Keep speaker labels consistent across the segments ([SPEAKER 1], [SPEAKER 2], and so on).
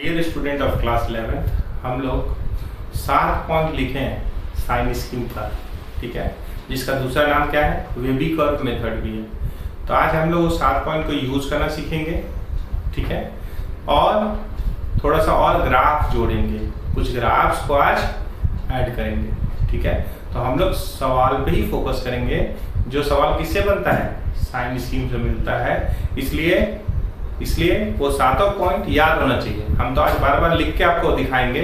[SPEAKER 1] Dear student of class 11, हम लोग 7 point लिखे हैं साइन स्कीम का, ठीक है, जिसका दूसरा नाम क्या है, वेबी कर्व मेथड भी है। तो आज हम लोग 7 पॉइंट को यूज करना सीखेंगे, ठीक है, और थोड़ा सा और ग्राफ जोड़ेंगे, कुछ ग्राफ्स को आज ऐड करेंगे, ठीक है। तो हम लोग सवाल पे ही फोकस करेंगे, जो सवाल किससे बनता है, साइन स्कीम से मिलता है, इसलिए वो 7 पॉइंट याद होना चाहिए। हम तो आज बार बार लिख के आपको दिखाएंगे,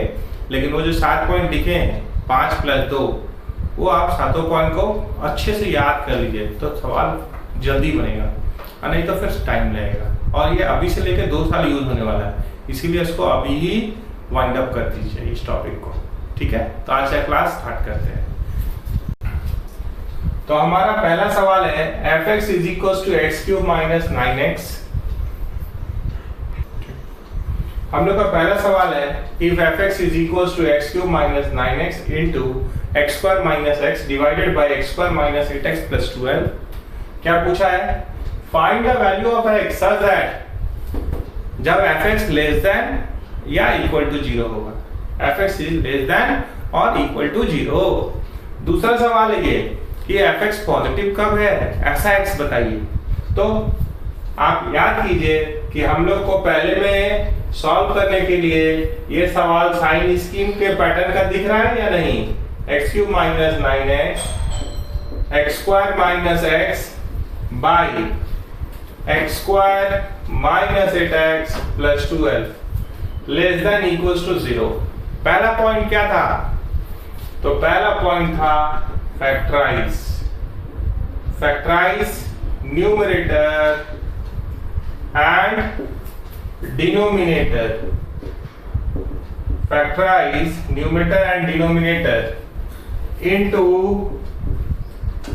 [SPEAKER 1] लेकिन वो जो 7 पॉइंट लिखे हैं 5 + 2, वो आप 7 पॉइंट को अच्छे से याद कर लीजिए, तो सवाल जल्दी बनेगा, और नहीं तो फिर टाइम लगेगा। और ये अभी से लेकर 2 साल यूज होने वाला है, इसीलिए इसको अभी ही वाइंड अप कर दीजिए इस टॉपिक को, ठीक है। तो आज का क्लास स्टार्ट करते हैं। तो हमारा पहला सवाल है f(x = x³ - 9x)। हम लोग का पहला सवाल है if f(x = x³ - 9x into x² - x divided by x² - 8x + 12। क्या पूछा है, find the value of x such that जब f(x) लेस देन या इक्वल टू 0 होगा, f(x) इज लेस देन और इक्वल टू 0। दूसरा सवाल है ये कि f(x) पॉजिटिव कब है, ऐसा x बताइए। तो आप याद कीजिए कि हम लोग को पहले में सॉल्व करने के लिए ये सवाल साइन स्कीम के पैटर्न का दिख रहा है या नहीं, x³ - 9x x² - x by x² - 8x + 12 less than equals to 0। पहला पॉइंट क्या था, तो पहला पॉइंट था factorise numerator and denominator, factorize numerator and denominator into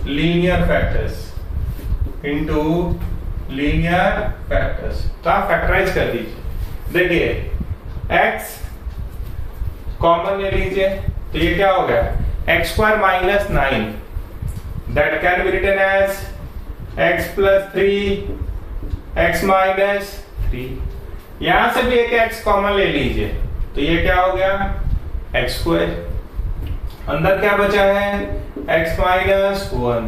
[SPEAKER 1] linear factors, तो आप फैक्टराइज कर दीजिए। देखिए x कॉमन ले लीजिए, तो ये क्या हो गया, x² - 9 that can be written as x + 3 x - 3। यहां से भी एक x कॉमन ले लीजिए, तो ये क्या हो गया, x²। अंदर क्या बचा है, x - 1।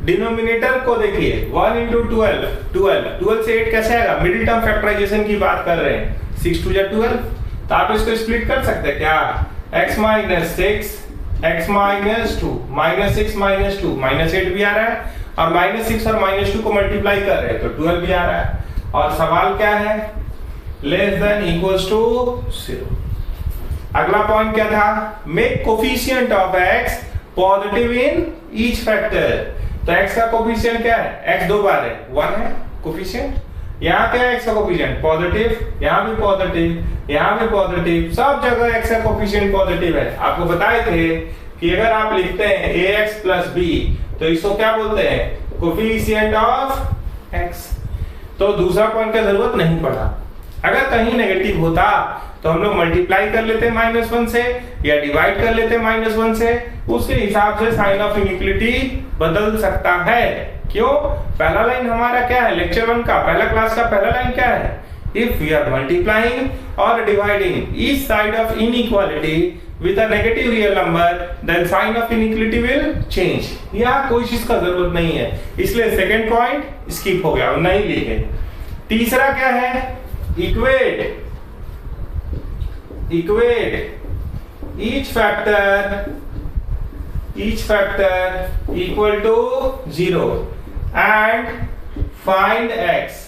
[SPEAKER 1] डिनोमिनेटर को देखिए 1 × 12 से 8 कैसे आएगा, मिडिल टर्म फैक्टराइजेशन की बात कर रहे हैं, 6 × 2 = 12। तो आप इसको स्प्लिट कर सकते हैं क्या, x - 6 x - 2 -6 - 2 -8 भी आ रहा है, और -6 और -2 को मल्टीप्लाई कर रहे हैं तो 12 भी आ रहा है। और सवाल क्या है, लेस देन इक्वल्स टू 0। अगला पॉइंट क्या था, make coefficient of x positive in each factor. तो x का कोफिशिएंट क्या है, x 2 बार है, 1 है कोफिशिएंट। यहाँ क्या है x का कोफिशिएंट, पॉजिटिव, यहाँ भी पॉजिटिव, यहाँ भी पॉजिटिव, सब जगह x का कोफिशिएंट पॉजिटिव है। आपको बताए थे कि अगर आप लिखते हैं ax + b, तो इसको क्या बोलते हैं, कोफिशिएंट ऑफ x। तो दूसरा पॉइंट का जरूरत नहीं पड़ा। अगर कहीं नेगेटिव होता तो हम लोग मल्टीप्लाई कर लेते -1 से, या डिवाइड कर लेते -1 से, उसके हिसाब से साइन ऑफ इनइक्वालिटी बदल सकता है। क्यों, पहला लाइन हमारा क्या है, लेक्चर 1 का पहला क्लास का पहला लाइन क्या है, इफ वी आर मल्टीप्लाइंग और dividing each side of inequality with a negative real number, then sign of inequality will change। यहाँ कोई चीज का जरूरत नहीं है, इसलिए सेकंड पॉइंट स्किप हो गया, नहीं लिखे। तीसरा क्या है, equate each factor equal to 0 and find x।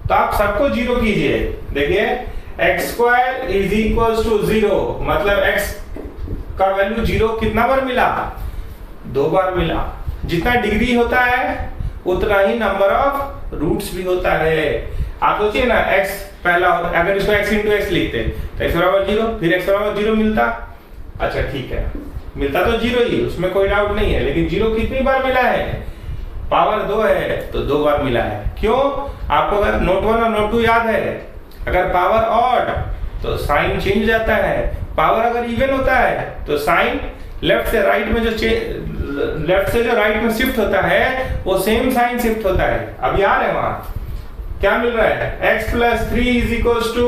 [SPEAKER 1] तो आप सबको 0 कीजिए। देखिए x² = 0, मतलब x का वैल्यू 0 कितना बार मिला, 2 बार मिला। जितना डिग्री होता है उतना ही नंबर ऑफ रूट्स भी होता है। आप सोचिए ना, x पहला, अगर इसको x × x लिखते तो x = 0, फिर x = 0 मिलता। अच्छा ठीक है, मिलता तो 0 ही, उसमें कोई डाउट नहीं है, लेकिन 0 कितनी बार मिला है, पावर 2 है तो 2 बार मिला है। क्यों, आपको अगर नोट 1 और नोट 2 याद है, अगर पावर ऑड तो साइन चेंज जाता है, पावर अगर इवन होता है तो साइन लेफ्ट से राइट में जो राइट में शिफ्ट होता है वो सेम साइन शिफ्ट होता है। अब याद है वहां क्या मिल रहा है x plus 3 is equals to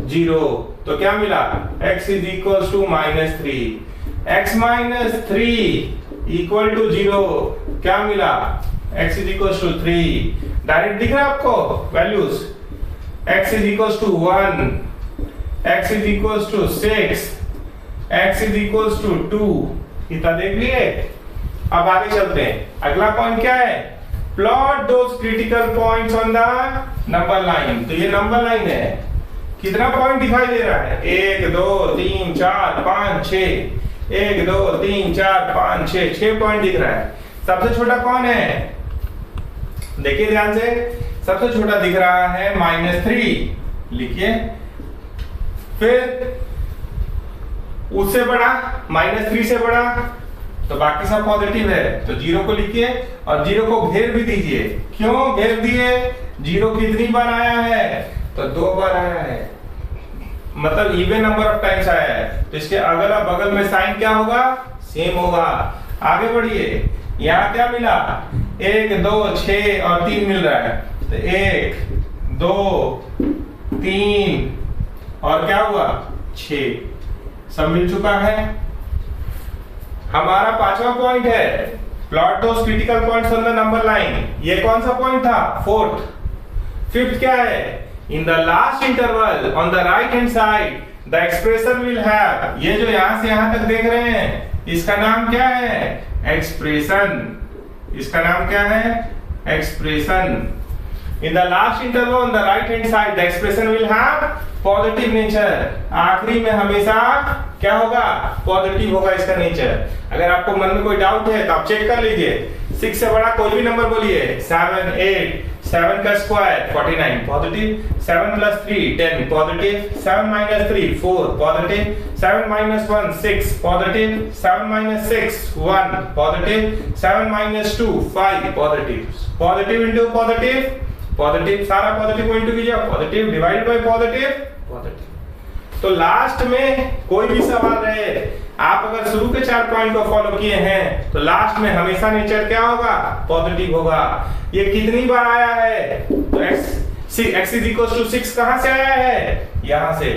[SPEAKER 1] 0, तो क्या मिला x is equals to -3, x minus 3 equal to 0, क्या मिला x is equals to 3। Direct दिख रहा है आपको values, x is equals to 1, x is equals to 6, x is equals to 2, इतना देख लिए। अब आगे चलते हैं, अगला पॉइंट क्या है, plot those critical points on the number line. तो ये नंबर लाइन है, कितना पॉइंट दिखाई दे रहा है, 1 2 3 4 5 6, 1 2 3 4 5 6 पॉइंट दिख रहा है। सबसे छोटा कौन है, देखिए ध्यान से, सबसे छोटा दिख रहा है -3, लिखिए। फिर उससे बड़ा -3 से बड़ा, तो बाकी सब पॉजिटिव है, तो 0 को लिखिए और 0 को घेर भी दीजिए। क्यों घेर दिए, 0 कितनी बार आया है, तो 2 बार आया है, मतलब इवन नंबर ऑफ टाइम्स आया है, तो इसके अगला बगल में साइन क्या होगा, सेम होगा। आगे बढ़िए, यहाँ क्या मिला, 1 2 6 और 3 मिल रहा है, तो 1 2 3 और क्या हुआ 6, सब मिल चुका है। हमारा पांचवा पॉइंट है, plot those critical points on the number line. ये कौन सा पॉइंट था, 4th। 5th क्या है, in the last interval on the right hand side the expression will have, ये जो यहां से यहां तक देख रहे हैं इसका नाम क्या है, एक्सप्रेशन। इसका नाम क्या है, expression. In the last interval on the right hand side the expression will have positive nature. आखिरी में हमेशा क्या होगा, पॉजिटिव होगा इसका नेचर। अगर आपको मन में कोई डाउट है तो आप चेक कर लीजिए। 6 से बड़ा कोई भी नंबर बोलिए, 7 8, 7 का square 49 positive, 7 plus 3 10 positive, 7 minus 3 4 positive, 7 minus 1 6 positive, 7 minus 6 1 positive, 7 minus 2 5 positive. Positive into positive, positive, सारा पॉजिटिव को इंटू कीजिए, positive divide by positive, positive. तो लास्ट में कोई भी सवाल रहे, आप अगर शुरू के 4 पॉइंट को फॉलो किए हैं तो लास्ट में हमेशा नेचर क्या होगा, पॉजिटिव होगा। ये कितनी बार आया है, तो x इज इक्वल टू 6 कहां से आया है, यहां से।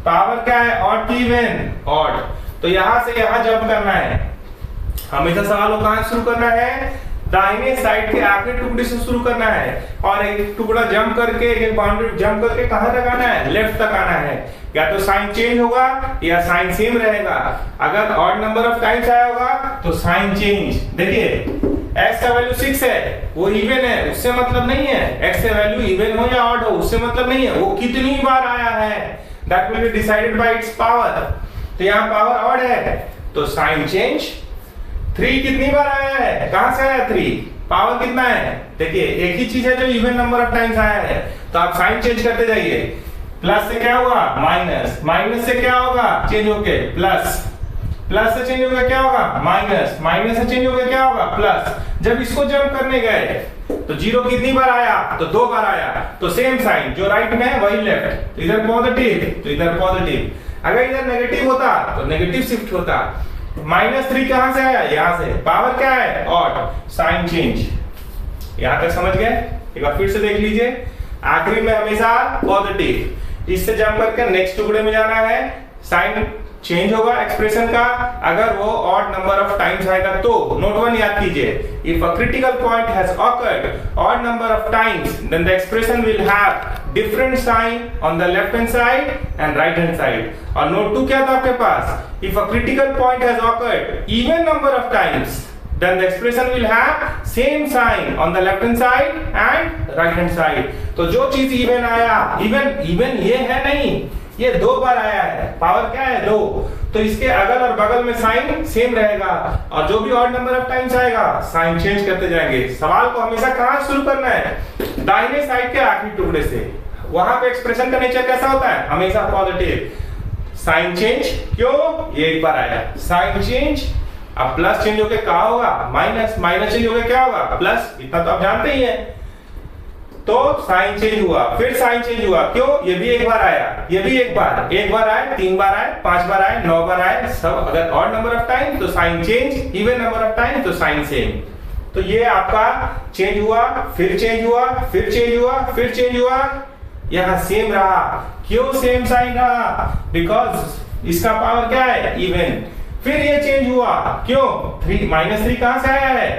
[SPEAKER 1] पावर क्या है, ऑड की इवन, ऑड, तो यहां से यहां जंप करना है। हमेशा सवाल को कहां शुरू करना है, दाहिने साइड के आखिरी टुकड़े से शुरू करना है, और एक टुकड़ा जंप करके, एक बाउंड्री जंप करके कहां तक आना है, लेफ्ट तक आना है। या तो साइन चेंज होगा या साइन सेम रहेगा। अगर ऑड नंबर ऑफ टाइम्स आया होगा तो साइन चेंज। देखिए x का वैल्यू 6 है, वो इवन है, उससे मतलब नहीं है। x का वैल्यू इवन हो या ऑड हो उससे मतलब नहीं है, वो कितनी बार आया है, that will be decided by it's power. तो यहाँ पावर ऑड है तो साइन चेंज। 3 कितनी बार आया है, कहां से आया 3, पावर कितना है, देखिए एक ही चीज है जो इवन नंबर ऑफ टाइम्स आया है, तो आप साइन चेंज करते जाइए। प्लस से क्या हुआ, माइनस, माइनस से क्या होगा, चेंज होके प्लस, प्लस से चेंज होगा क्या होगा, माइनस, माइनस से चेंज होगा क्या होगा, प्लस। जब इसको जंप करने गए तो 0 कितनी बार आया, तो 2 बार आया, तो सेम साइन, जो राइट में है वही लेफ्ट, तो इधर पॉजिटिव तो इधर पॉजिटिव। अगर इधर नेगेटिव होता तो नेगेटिव शिफ्ट होता। -3 कहां से आया, यहां से, पावर क्या है, ऑड, साइन चेंज। यहां तक समझ गए, एक बार फिर से देख लीजिए। आखिरी में हमेशा पॉजिटिव, इससे जंप करके नेक्स्ट टुकड़े में जाना है, साइन चेंज होगा एक्सप्रेशन का। अगर वो ऑड नंबर ऑफ टाइम्स आएगा तो नोट 1 याद कीजिए, if a critical point has occurred odd number of times then the expression will have different sign on the left hand side and right hand side. और note 2 क्या था आपके पास, if a critical point has occurred even number of times then the expression will have same sign on the left hand side and right hand side। तो जो चीज even आया, even ये है नहीं, ये 2 बार आया है, पावर क्या है 2, तो इसके अगल और बगल में साइन सेम रहेगा, और जो भी ऑड नंबर ऑफ टाइम्स आएगा साइन चेंज करते जाएंगे। सवाल को हमेशा कहां शुरू करना है, दाहिने साइड के आखिरी टुकड़े से। वहां पे एक्सप्रेशन का नेचर कैसा होता है, हमेशा पॉजिटिव। साइन चेंज क्यों, ये एक बार आया, साइन चेंज, अब प्लस चेंज होके क्या होगा, माइनस, माइनस चेंज होके क्या होगा, प्लस, इतना तो आप जानते ही हैं। तो साइन चेंज हुआ, फिर साइन चेंज हुआ, क्यों, ये भी एक बार आया, ये भी एक बार आया, 3 बार आए, 5 बार आए, 9 बार आए, सब अगर ऑड नंबर ऑफ टाइम तो sign change, even number of time तो साइन सेम। तो ये आपका चेंज हुआ, फिर चेंज हुआ, फिर चेंज हुआ, फिर चेंज हुआ, यहां सेम रहा। क्यों सेम साइन रहा? बिकॉज इसका पावर क्या है? इवन। फिर ये चेंज हुआ, क्यों? 3 -3 कहां से आया है?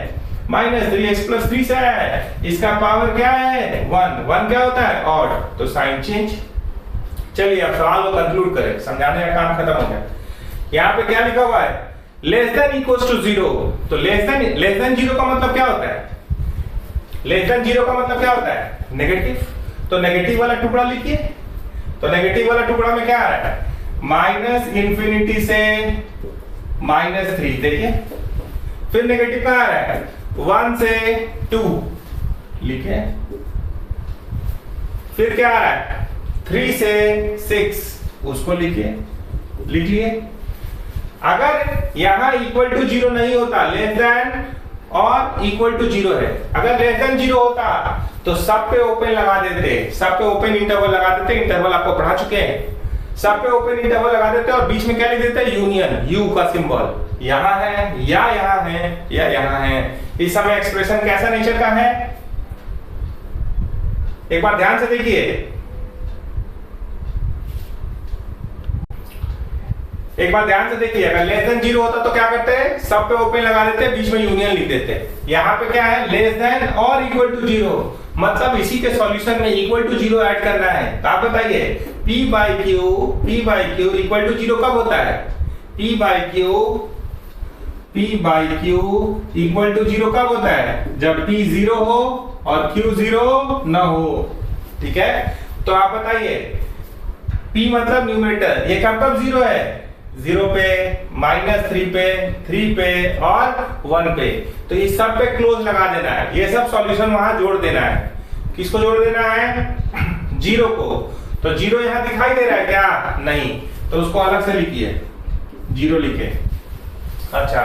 [SPEAKER 1] -3x + 3 से आया है। इसका पावर क्या है? 1। 1 क्या होता है? ऑड। तो साइन चेंज। चलिए अब सवाल को कंक्लूड करें, समझाने का काम खत्म हो गया। यहाँ पे क्या लिखा हुआ है? Less than equals to 0। तो लेस देन 0 का मतलब क्या होता है? लेस देन 0 का मतलब क्या होता है? नेगेटिव। तो नेगेटिव वाला टुकड़ा लिखिए। तो नेगेटिव वाला टुकड़ा में क्या आ रहा है? -∞ से -3, देखिए। फिर नेगेटिव कहां आ रहा है? 1 से 2 लिखे। फिर क्या आ रहा है? 3 से 6, उसको लिखिए, लिख लिए। अगर यहां इक्वल टू 0 नहीं होता, लेस देन और इक्वल टू 0 है, अगर लेस देन 0 होता तो सब पे ओपन लगा देते, सब पे ओपन इंटरवल लगा देते। इंटरवल आपको पढ़ा चुके हैं। सब पे ओपन इंटरवल लगा देते और बीच में क्या लिख देते? यूनियन, यू का सिंबल यहां है या यहां है या यहां है। इस समय एक्सप्रेशन कैसा नेचर का है? एक बार ध्यान से देखिए, एक बार ध्यान से देखिए। अगर लेस देन 0 होता तो क्या करते हैं? सब पे ओपन लगा देते, बीच में यूनियन लिख देते। यहाँ पे क्या है? लेस देन और इक्वल टू 0, मतलब इसी के सॉल्यूशन में इक्वल टू 0 ऐड करना है। तो आप बताइए P/Q इक्वल टू 0 कब होता है? P/Q इक्वल टू 0 कब होता है? जब P 0 हो और Q 0 न हो। ठीक है, तो आप बताइए P मतलब न्यूमरेटर, ये कब 0 है? 0 पे, -3 पे, 3 पे और 1 पे। तो इस सब पे क्लोज लगा देना है। ये सब सॉल्यूशन वहां जोड़ देना है। किसको जोड़ देना है? 0 को। तो 0 यहां दिखाई दे रहा है क्या? नहीं, तो उसको अलग से लिखिए, 0 लिखे। अच्छा,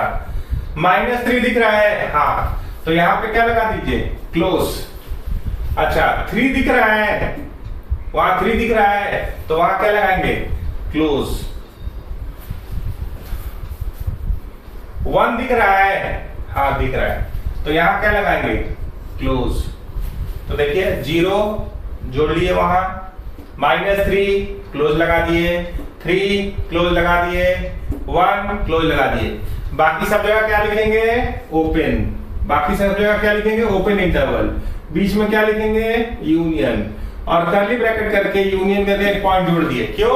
[SPEAKER 1] -3 दिख रहा है, हाँ, तो यहां पे क्या लगा दीजिए? क्लोज। अच्छा, 3 दिख रहा है, वहां 3 दिख रहा है, तो वहां क्या लगाएंगे? क्लोज। 1 दिख रहा है, हाँ दिख रहा है, तो यहां क्या लगाएंगे? क्लोज। तो देखिए 0 जोड़ लिए, वहां -3 क्लोज लगा दिए, 3 क्लोज लगा दिए, 1 क्लोज लगा दिए। बाकी सब जगह क्या लिखेंगे? ओपन। बाकी सब जगह क्या लिखेंगे? Open interval. बीच में क्या लिखेंगे? यूनियन। और कर्ली ब्रैकेट करके यूनियन करके एक पॉइंट जोड़ दिए। क्यों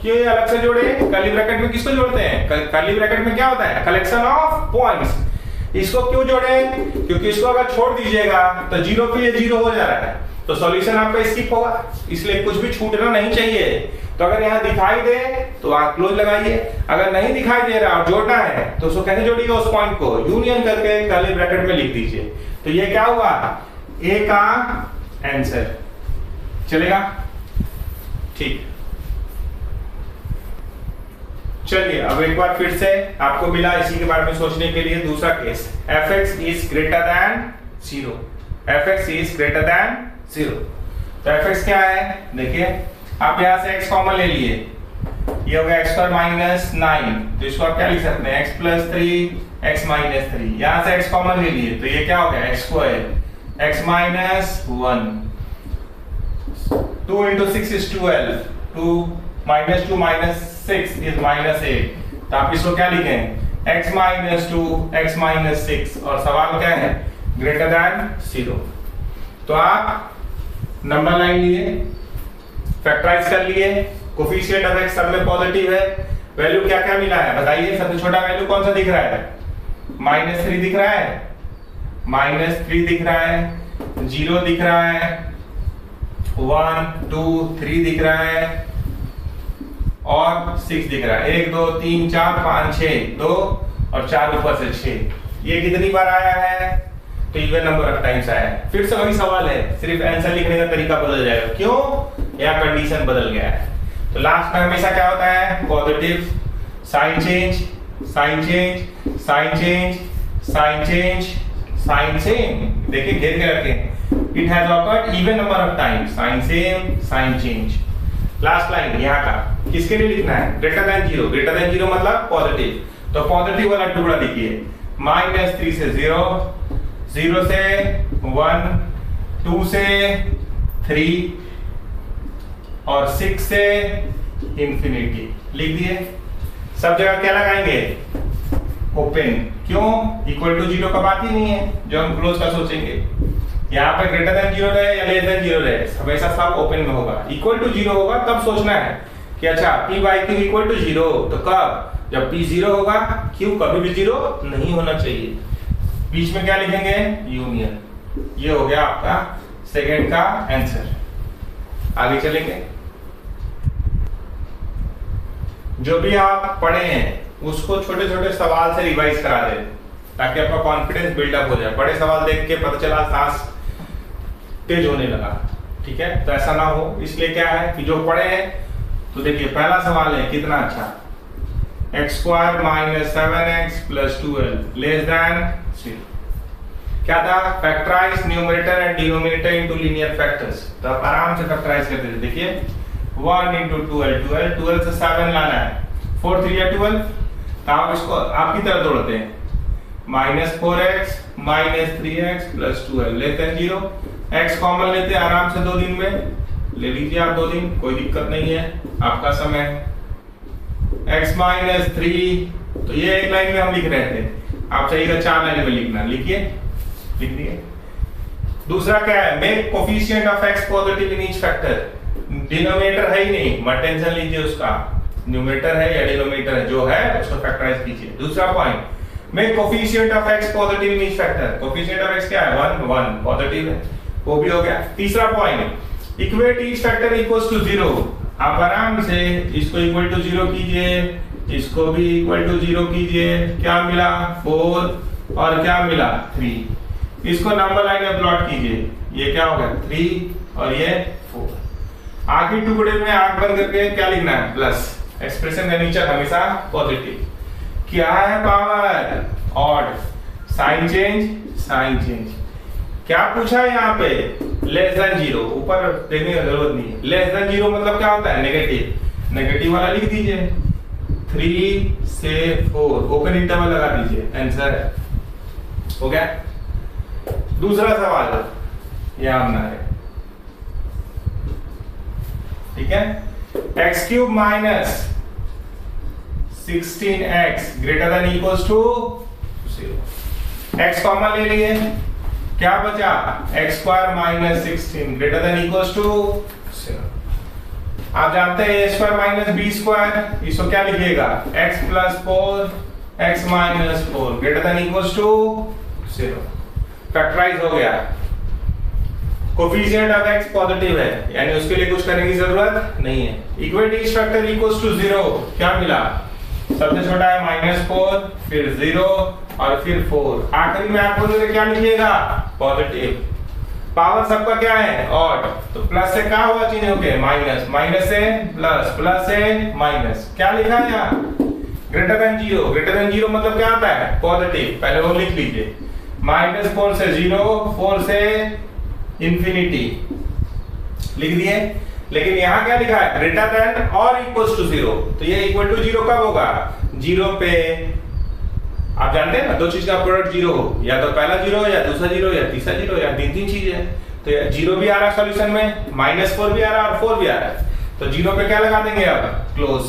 [SPEAKER 1] ये अलग से जोड़े? कर्ली ब्रैकेट में किसको जोड़ते हैं? कर्ली ब्रैकेट में क्या होता है? Collection of points. इसको क्यों जोड़े? क्योंकि इसको अगर छोड़ दीजिएगा तो 0 पे ये 0 हो जा रहा है, तो सॉल्यूशन आपका स्किप होगा, इसलिए कुछ भी छूटना नहीं चाहिए। तो अगर यहाँ दिखाई दे तो आप क्लोज लगाइए, अगर नहीं दिखाई दे रहा और जोड़ना है तो उसको कैसे जोड़िएगा? उस पॉइंट को यूनियन करके कर्ली ब्रैकेट में लिख दीजिए। तो ये क्या हुआ? ए का आंसर। चलेगा? ठीक, चलिए अब एक बार फिर से आपको मिला इसी के बारे में सोचने के लिए दूसरा case. fx is greater than 0। fx is greater than 0। तो fx क्या है? देखिए आप यहां से x कॉमन ले लिए, ये हो गया x² - 9, तो इसको आप क्या लिख सकते हैं? x + 3 x - 3। यहां से x कॉमन ले लिए, तो ये क्या हो गया? x² x - 1। 2 × 6 is 12, 2 - 2 - 6 is -8। तो आप इसको क्या लिखें? x - 2 x - 6, और सवाल क्या है? Greater then 0। तो आप नंबर लाइन लिए, फैक्टराइज कर लिए, कोफिशिएंट ऑफ x सब में पॉजिटिव है। वैल्यू क्या क्या मिला है बताइए? सबसे छोटा वैल्यू कौन सा दिख रहा है? -3 दिख रहा है, -3 दिख रहा है, 0 दिख रहा है, 1 2 3 दिख रहा है और 6 दिख रहा है। 1 2 3 4 5 6, 2 और 4 ऊपर से 6। ये कितनी बार आया है? तो इवन नंबर ऑफ टाइम्स आया है। फिर से वही सवाल है, सिर्फ आंसर लिखने का तरीका बदल जाएगा। क्यों? यहाँ कंडीशन बदल गया है। तो लास्ट में हमेशा क्या होता है? Positive, sign change, sign change, sign change, sign change, sign change. देखिए घेर के रखें, it has occurred even number of times, sign same, sign change। Last line यहाँ का किसके लिए लिखना है? Greater then 0। ग्रेटर देन 0 मतलब पॉजिटिव, तो पॉजिटिव वाला टुकड़ा लिखिए। -3 से 0, 0 से 1, 2 से 3 और 6 से इंफिनिटी लिख दिए। सब जगह क्या लगाएंगे? ओपन। क्यों? इक्वल टू 0 का बात ही नहीं है जो हम क्लोज का सोचेंगे। यहाँ पे ग्रेटर देन 0 रहे या लेस देन 0 रहे, हमेशा सब ओपन में होगा। इक्वल टू 0 होगा तब सोचना है कि अच्छा p by q equal to 0, तो कब? जब p 0 होगा, q कभी भी 0 नहीं होना चाहिए। बीच में क्या लिखेंगे? यूनियन। ये हो गया आपका सेकंड का आंसर। आगे चलेंगे। जो भी आप पढ़े हैं उसको छोटे छोटे सवाल से रिवाइज करा दें ताकि आपका कॉन्फिडेंस बिल्डअप हो जाए। बड़े सवाल देख के पता चला सांस तेज होने लगा, ठीक है? तो ऐसा ना हो, इसलिए क्या है कि जो पढ़े हैं तो देखिए पहला सवाल है कितना अच्छा, x square minus 7x plus 12 less than 0। क्या था? Factorise numerator and denominator into linear factors. तो आप आराम से फैक्टराइज करते थे। देखिए 1 into 12 से 7 लाना है, 4 3 या 12, तो आप इसको आपकी तरफ दौड़ते हैं, -4x माइनस 3x प्लस 12 लेते हैं 0। x कॉमन लेते हैं आराम से 2 दिन में ले लीजिए आप, 2 दिन कोई दिक्कत नहीं है, आपका समय। x माइनस 3, तो ये एक लाइन में हम लिख रहे थे, आप चाहिएगा 4 लाइन में लिखना, लिखिए, लिख दिए। दूसरा क्या है? Make coefficient of x positive in each factor. Denominator है ही नहीं, मत टेंशन लीजिए उसका, न्यूमरेटर है या डिनोमिनेटर है, जो है उसको फैक्टराइज कीजिए। दूसरा point, make coefficient of x positive in each factor. Coefficient of x क्या है? 1 पॉजिटिव है, वो भी हो गया। तीसरा point, equate each factor equals to 0। आप आराम से इसको इक्वल टू 0 कीजिए, इसको भी इक्वल टू 0 कीजिए। क्या मिला? 4 और क्या मिला? 3। इसको नंबर लाइन में प्लॉट कीजिए, ये क्या होगा? 3 और ये 4। आखिरी टुकड़े में आंख बंद करके क्या लिखना है? प्लस। एक्सप्रेशन का नेचर हमेशा पॉजिटिव। क्या है power? Odd. Sign change, sign change. क्या पूछा है यहाँ पे? Less than 0। ऊपर देखने की जरूरत नहीं है। लेस देन 0 मतलब क्या होता है? नेगेटिव। नेगेटिव वाला लिख दीजिए, 3 से 4 ओपन इंटरवल लगा दीजिए, आंसर है। हो गया। दूसरा सवाल यह आना है, ठीक है? x cube minus 16x greater than equals to 0। x common ले लिए, क्या बचा? x square minus 16 greater than equals to 0। आप जानते हैं a square minus b square, इसको क्या लिखिएगा? x plus 4 x minus 4 greater than equals to 0। Factorise हो गया। कोफिशिएंट ऑफ x पॉजिटिव है, यानी उसके लिए कुछ करने की जरूरत नहीं है। Equate each factor equals to 0। क्या मिला? सबसे छोटा है -4, फिर 0 और फिर 4। आखिरी में आप बोलोगे क्या लिखिएगा? पॉजिटिव। पावर सबका क्या है? ऑड। तो प्लस से क्या हुआ चेंज होके? माइनस, माइनस से प्लस, प्लस से माइनस। क्या लिखा है यहाँ? Greater than 0। ग्रेटर देन 0 मतलब क्या आता है? पॉजिटिव। पहले वो लिख लीजिए, -4 से 0, 4 से इंफिनिटी लिख दिए। लेकिन यहाँ क्या लिखा है? ग्रेटर देन और इक्वल्स टू 0। तो ये इक्वल टू 0 कब होगा? 0 पे आप जानते हैं ना, दो चीज का प्रोडक्ट 0 हो, या तो पहला 0 हो, या दूसरा 0 या तीसरा 0 या तीन चीज है। तो 0 भी आ रहा है सॉल्यूशन में, -4 भी आ रहा है और 4 भी आ रहा है। तो 0 पे क्या लगा देंगे? अब क्लोज।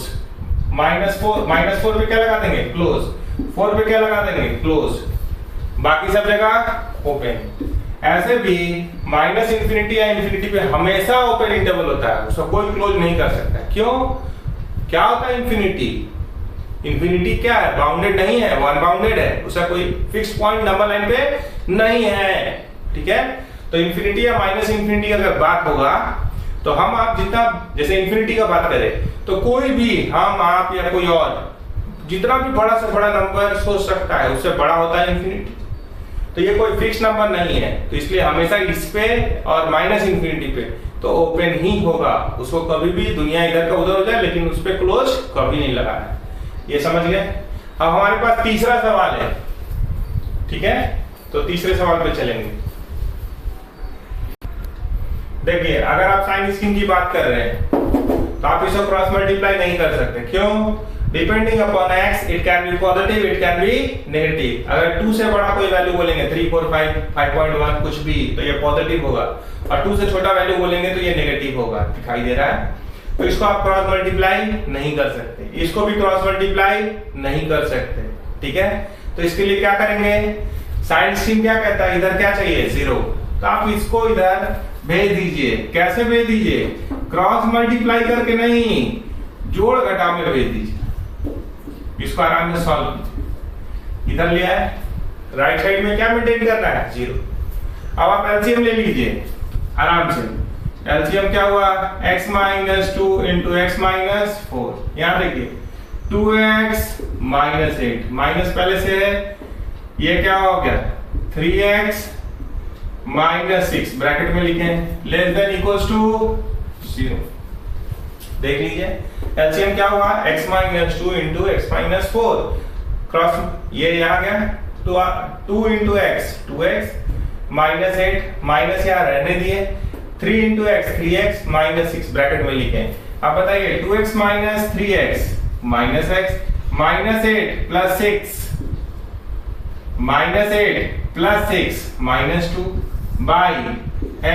[SPEAKER 1] -4 पे क्या लगा देंगे? क्लोज। 4 पे क्या लगा देंगे? क्लोज। बाकी सब जगह ओपन। ऐसे भी माइनस इंफिनिटी या इंफिनिटी पे हमेशा ओपन इंटरवल होता है, उसको कोई क्लोज नहीं कर सकता। क्यों? क्या होता है इंफिनिटी? इंफिनिटी क्या है? बाउंडेड नहीं है, वन बाउंडेड है, उसका कोई फिक्स पॉइंट नंबर लाइन पे नहीं है, ठीक है? तो इंफिनिटी या माइनस इंफिनिटी अगर बात होगा तो हम आप जितना, जैसे इंफिनिटी का बात करें तो कोई भी हम आप या कोई और जितना भी बड़ा से बड़ा नंबर सोच सकता है, उससे बड़ा होता है इंफिनिटी। तो ये कोई फिक्स नंबर नहीं है, तो इसलिए हमेशा इस पे और माइनस इंफिनिटी पे तो ओपन ही होगा। उसको कभी भी दुनिया इधर का उधर हो जाए लेकिन उस पे क्लोज कभी नहीं लगाना है। ये समझ गए? अब हमारे पास तीसरा सवाल है, ठीक है? तो तीसरे सवाल पे चलेंगे। देखिए, अगर आप साइन स्कीम की बात कर रहे हैं तो आप इसको क्रॉस मल्टीप्लाई नहीं कर सकते। क्यों? Depending upon x it can be positive it can be negative. अगर 2 से बड़ा कोई वैल्यू बोलेंगे 3 4 5 5.1 कुछ भी तो ये पॉजिटिव होगा, और 2 से छोटा वैल्यू बोलेंगे तो ये नेगेटिव होगा। दिखाई दे रहा है? तो इसको आप क्रॉस मल्टीप्लाई नहीं कर सकते, इसको भी क्रॉस मल्टीप्लाई नहीं कर सकते, ठीक है। तो इसके लिए क्या करेंगे, साइन स्ट्रीम क्या कहता है, इधर क्या चाहिए 0, तो आप इसको इधर भेज दीजिए। कैसे भेज दीजिए, क्रॉस मल्टीप्लाई करके नहीं, जोड़ घटाव में भेज दीजिए। इसको आराम से सॉल्व कीजिए। इधर लिया है, राइट साइड में क्या मेंटेन करना है 0। अब आप एलसीएम ले लीजिए आराम से। एलसीएम क्या हुआ, x minus 2 into x minus 4। यहां देखिए 2x माइनस 8, माइनस पहले से है, ये क्या हो गया 3x माइनस 6 ब्रैकेट में लिखे लेस देन इक्वल्स टू 0। देख लीजिए एलसीएम क्या हुआ, x minus 2 into x minus 4 cross ये आ गया 2 into x 2x minus 8 minus यहाँ रहने दिए 3 into x 3x minus 6 bracket में लिखे। अब बताइए 2x minus 3x minus x minus 8 plus 6 minus 8 plus 6 minus 2 by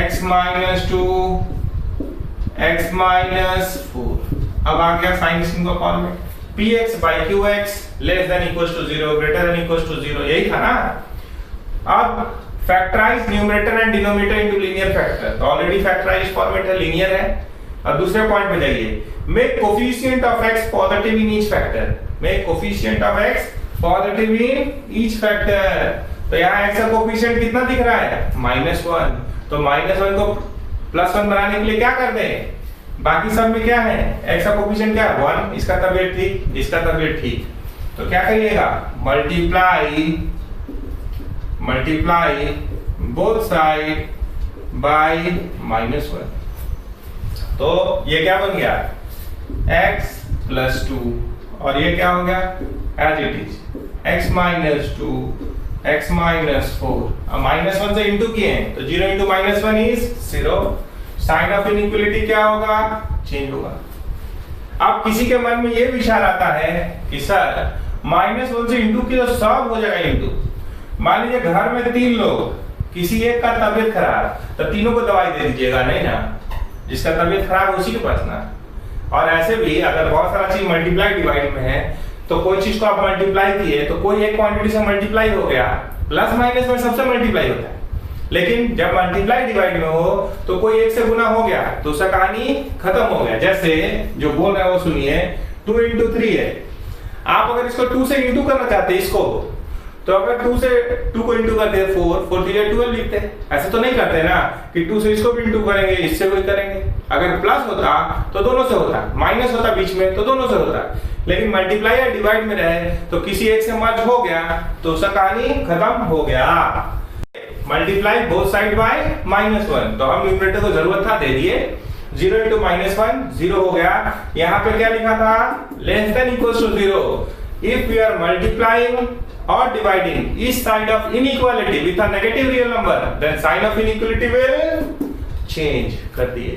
[SPEAKER 1] x minus 2 x minus 4। अब आ गया साइन स्क्रीन का format, px by qx less than equals to 0 greater than equals to 0, यही था ना। अब factorise numerator and denominator into linear factor, तो already factorise format है, लीनियर है। अब दूसरे पॉइंट पे जाइए, make coefficient of x positive in each factor, make coefficient of x positive in each factor. तो यहाँ x का कोफिशिएंट कितना दिख रहा है -1, तो -1 को +1 बनाने के लिए क्या कर दें, बाकी सब में क्या है x का कोफिशिएंट क्या है 1, इसका तबियत ठीक इसका तबियत ठीक, तो क्या करिएगा मल्टीप्लाई बोथ साइड बाय -1। तो ये क्या बन गया x प्लस 2, और ये क्या हो गया as it is x minus 2 x minus 4। अब -1 से इंटू किए हैं तो 0 into -1 is 0। Sign of inequality क्या होगा, चेंज होगा। अब किसी के मन में ये विचार आता है कि सर -1 से इंटू किया तो सब हो जाएगा इंटू। मान लीजिए घर में 3 लोग, किसी एक का तबीयत खराब, तो तीनों को दवाई दे दीजिएगा, नहीं ना, जिसका तबीयत खराब उसी के पास ना। और ऐसे भी अगर बहुत सारा चीज मल्टीप्लाई डिवाइड में है, तो कोई चीज को आप मल्टीप्लाई किए तो कोई एक क्वांटिटी से मल्टीप्लाई हो गया, प्लस माइनस में सबसे मल्टीप्लाई होता है। लेकिन जब मल्टीप्लाई डिवाइड में हो तो कोई एक से गुना हो गया तो उसका कहानी खत्म हो गया। जैसे जो बोल रहे हैं वो सुनिए, 2 इंटू 3 है, आप अगर इसको 2 से इंटू करना चाहते हैं इसको, तो अगर 2 से 2 को इंटू करते हैं 4 4 3 12 लिखते हैं। ऐसे तो नहीं करते ना कि 2 से इसको भी इंटू करेंगे इससे भी करेंगे। अगर प्लस होता तो दोनों से होता, माइनस होता बीच में तो दोनों से होता, लेकिन मल्टीप्लाई या डिवाइड में रहे तो किसी एक से मर्ज हो गया तो उसका कहानी खत्म हो गया। मल्टीप्लाई बोथ साइड बाय -1, तो हम न्यूमरेटर को जरूरत था दे दिए, 0 इंटू -1 0 हो गया। यहाँ पे क्या लिखा था, less than equals to 0। If we are multiplying or dividing each side of inequality with a negative real number, then sign of inequality will change कर दिए।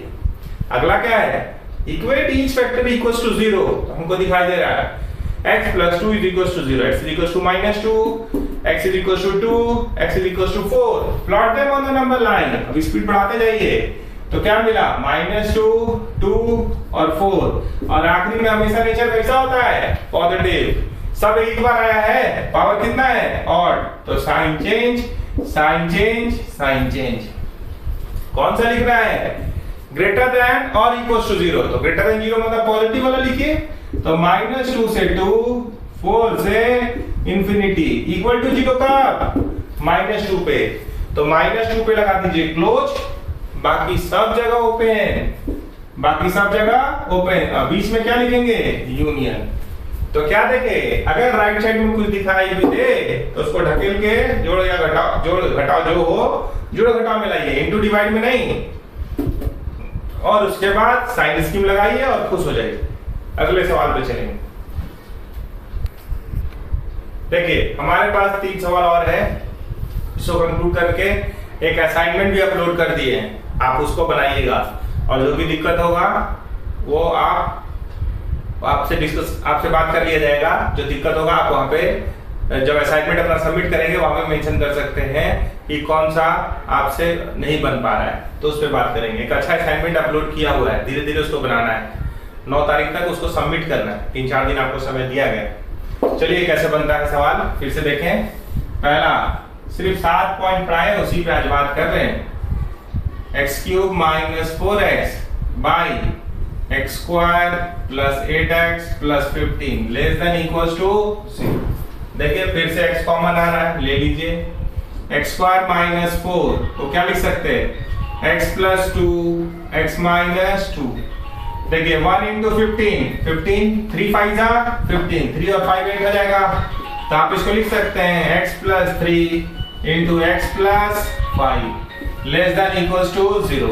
[SPEAKER 1] अगला क्या है, equate each factor equals to 0, तो हमको दिखाई दे रहा है x plus 2 is equals to 0, x is equals to -2, x is equals to 2, x is equals to 4। plot them on the number line। अब स्पीड बढ़ाते जाइए तो क्या मिला, -2 2 और 4, और आखिरी में हमेशा नेचर कैसा होता है, पॉजिटिव। सब एक बार आया है, पावर कितना है ऑड, तो sign change sign change sign change. कौन सा लिख रहा है, ग्रेटर देन और इक्वल्स टू 0, तो ग्रेटर देन 0 मतलब पॉजिटिव वाला लिखिए। तो -2 से 2, 4 से इंफिनिटी, इक्वल टू 0 का -2 पे, तो -2 पे लगा दीजिए क्लोज, बाकी सब जगह ओपन, बाकी सब जगह ओपन। बीच में क्या लिखेंगे, यूनियन। तो क्या देखे, अगर राइट साइड में कुछ दिखाई भी दे तो उसको ढकेल के जोड़ या घटाओ, जोड़ घटाओ जो हो, जोड़ घटाओ में लाइए, इनटू डिवाइड में नहीं। और उसके बाद साइन स्कीम लगाइए और खुश हो जाइए। अगले सवाल पे चलेंगे। देखिए हमारे पास 3 सवाल और है, इसको कंक्लूड करके एक असाइनमेंट भी अपलोड कर दिए हैं, आप उसको बनाइएगा और जो भी दिक्कत होगा वो आप आपसे बात कर लिया जाएगा। जो दिक्कत होगा आप वहां पे जब असाइनमेंट अपना सबमिट करेंगे वहां पे मेंशन कर सकते हैं कि कौन सा आपसे नहीं बन पा रहा है, तो उस पर बात करेंगे। एक अच्छा असाइनमेंट अपलोड किया हुआ है, धीरे धीरे उसको बनाना है। 9 तारीख तक उसको सबमिट करना है, 3-4 दिन आपको समय दिया गया। चलिए कैसे बनता है सवाल फिर से देखें। पहला सिर्फ 7 पॉइंट पढ़ाए, उसी पे आज बात कर रहे हैं। x³ - 4x by x² + 8x + 15 less than equals to 0। देखिए फिर से x कॉमन आ रहा है, ले लीजिए। x² - 4 को क्या लिख सकते हैं, x + 2 x - 2। देखिए 1 × 15 3 5 जा 15, 3 और 5 8 हो जाएगा, तो आप इसको लिख सकते हैं x + 3 × x + 5 less than equals to 0।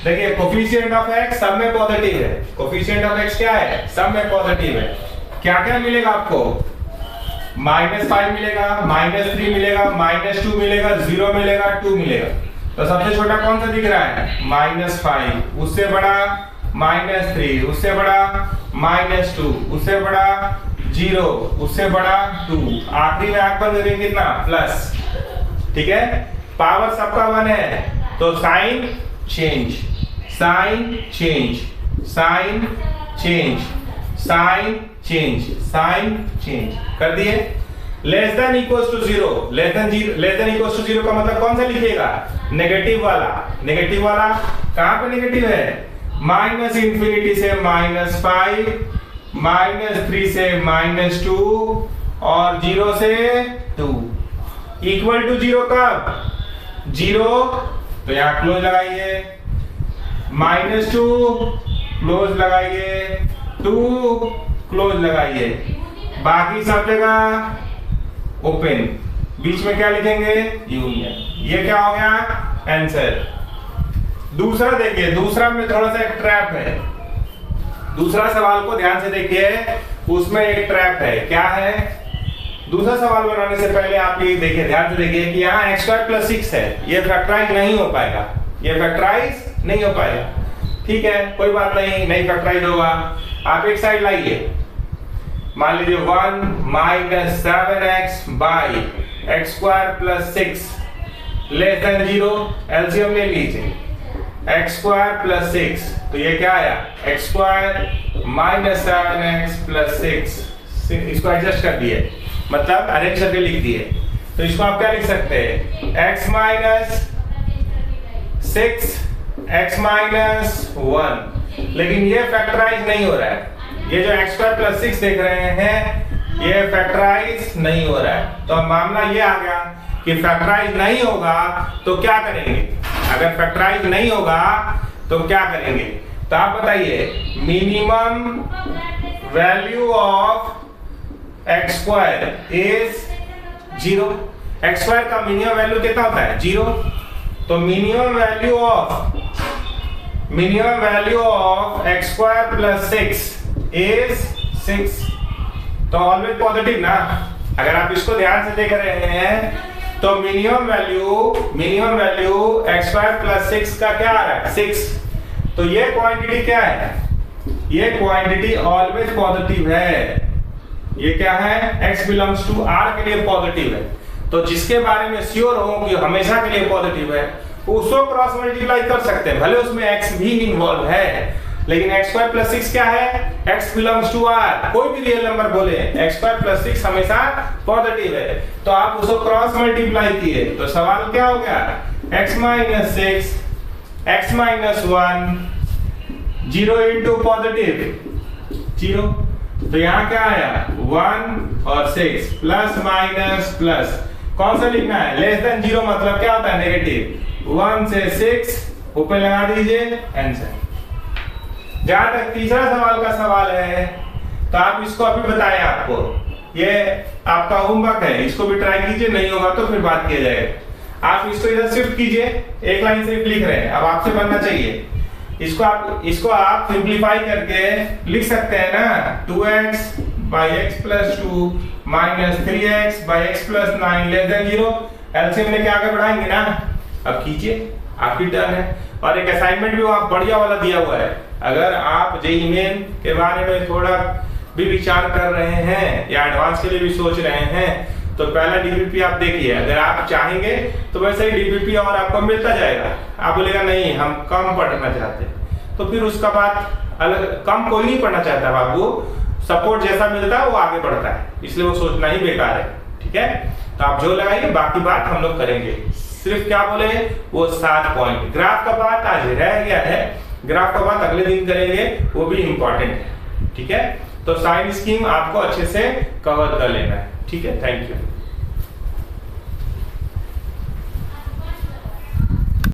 [SPEAKER 1] देखिए कोफिशिएंट ऑफ x सब में पॉजिटिव है। कोफिशिएंट ऑफ x क्या है, सब में पॉजिटिव है। क्या क्या मिलेगा आपको, -5 मिलेगा, -3 मिलेगा, -2 मिलेगा, 0 मिलेगा, 2 मिलेगा। तो सबसे छोटा कौन सा दिख रहा है, -5, उससे बड़ा -3, उससे बड़ा -2, उससे बड़ा 0, उससे बड़ा 2, आखिरी में आंख बंद करेंगे कितना, प्लस। ठीक है, पावर सबका 1 है, तो sign change, sign change, sign change, sign change, sign change कर दिए। Less than equals to 0, less than equals to 0 का मतलब कौन सा लिखिएगा, नेगेटिव वाला। नेगेटिव वाला कहां पे नेगेटिव है, -∞ से -5, -3 से -2 और 0 से 2। इक्वल टू 0 कब, 0 तो यहां क्लोज लगाइए, -2 क्लोज लगाइए, 2 क्लोज लगाइए, बाकी सब जगह ओपन। बीच में क्या लिखेंगे, यूनियन। ये क्या हो गया, आंसर। दूसरा देखिए, दूसरा में थोड़ा सा एक ट्रैप है। दूसरा सवाल को ध्यान से देखिए, उसमें एक ट्रैप है। क्या है, दूसरा सवाल बनाने से पहले आप ये देखिए, ध्यान से देखिए कि यहाँ x² + 6 है, ये फैक्टराइज नहीं हो पाएगा, ये फैक्टराइज नहीं हो पाएगा। ठीक है, कोई बात नहीं फैक्टराइज होगा। आप एक साइड लाइए, मान लीजिए 1 - 7x by x² + 6 less than 0, LCM ले लीजिए, x² + 6, तो ये क्या आया, x² - 7x + 6। इसको एडजस्ट कर दिए, मतलब अरेंज करके लिख दिए। तो इसको आप क्या लिख सकते हैं, x - 6 x - 1। लेकिन ये फैक्टराइज नहीं हो रहा है, ये जो x² + 6 देख रहे हैं ये फैक्टराइज नहीं हो रहा है। तो मामला ये आ गया कि फैक्टराइज नहीं होगा तो क्या करेंगे, अगर फैक्टराइज नहीं होगा तो क्या करेंगे, तो आप बताइए। Minimum value of x² is 0। x² का मिनिमम वैल्यू कितना होता है, 0। तो minimum value of x² + 6 is 6। तो ऑलवेज पॉजिटिव ना। अगर आप इसको ध्यान से देख रहे हैं तो मिनिमम वैल्यू x² + 6 का क्या आ रहा है, 6। तो ये क्वांटिटी क्या है, ये क्वांटिटी ऑलवेज पॉजिटिव है। ये क्या है, x बिलोंग्स टू r के लिए पॉजिटिव है। तो जिसके बारे में श्योर हो कि हमेशा के लिए पॉजिटिव है, उसको क्रॉस मल्टीप्लाई कर सकते हैं, भले उसमें x भी इन्वॉल्व है। लेकिन x² + 6 क्या है, x बिलोंग्स टू r। कोई भी रियल नंबर बोले, x² + 6 हमेशा पॉजिटिव है। तो आप उसको क्रॉस मल्टीप्लाई किए, तो सवाल क्या हो गया, x - 6 x - 1 0 × पॉजिटिव 0। तो यहाँ क्या आया, 1 और 6 प्लस कौन सा लिखना है, लेस देन 0 मतलब क्या होता है, नेगेटिव। 1 से 6 ऊपर लगा दीजिए, आंसर। जहां तक तीसरा सवाल का सवाल है, तो आप इसको अभी बताएं, आपको ये आपका होमवर्क है, इसको भी ट्राई कीजिए, नहीं होगा तो फिर बात किया जाएगा। आप इसको इधर शिफ्ट कीजिए, एक लाइन सिर्फ लिख रहे हैं, अब आपसे बनना चाहिए। इसको आप सिंपलीफाई करके लिख सकते हैं ना, 2x / x + 2 - 3x / x + 9 less than 0। LCM लेके आगे बढ़ाएंगे ना। अब कीजिए, आपकी टर्न है। और एक असाइनमेंट भी वहां बढ़िया वाला दिया हुआ है, अगर आप जेईई मेन के बारे में थोड़ा भी विचार कर रहे हैं या एडवांस के लिए भी सोच रहे हैं तो पहला डीबीपी आप देखिए। अगर आप चाहेंगे तो वैसे ही डीबीपी और आपको मिलता जाएगा। आप बोलेगा नहीं हम कम पढ़ना चाहते, तो फिर उसका बाद अलग, कम कोई नहीं पढ़ना चाहता बाबू, सपोर्ट जैसा मिलता है वो आगे बढ़ता है, इसलिए वो सोचना ही बेकार है। ठीक है, तो आप जो लगाइए, बाकी बात हम लोग करेंगे। सिर्फ क्या बोले वो 7 पॉइंट। ग्राफ का बात आज रह गया है, ग्राफ का बात अगले दिन करेंगे, वो भी इंपॉर्टेंट है। ठीक है, तो साइन स्कीम आपको अच्छे से कवर कर लेना है। ठीक है, थैंक यू।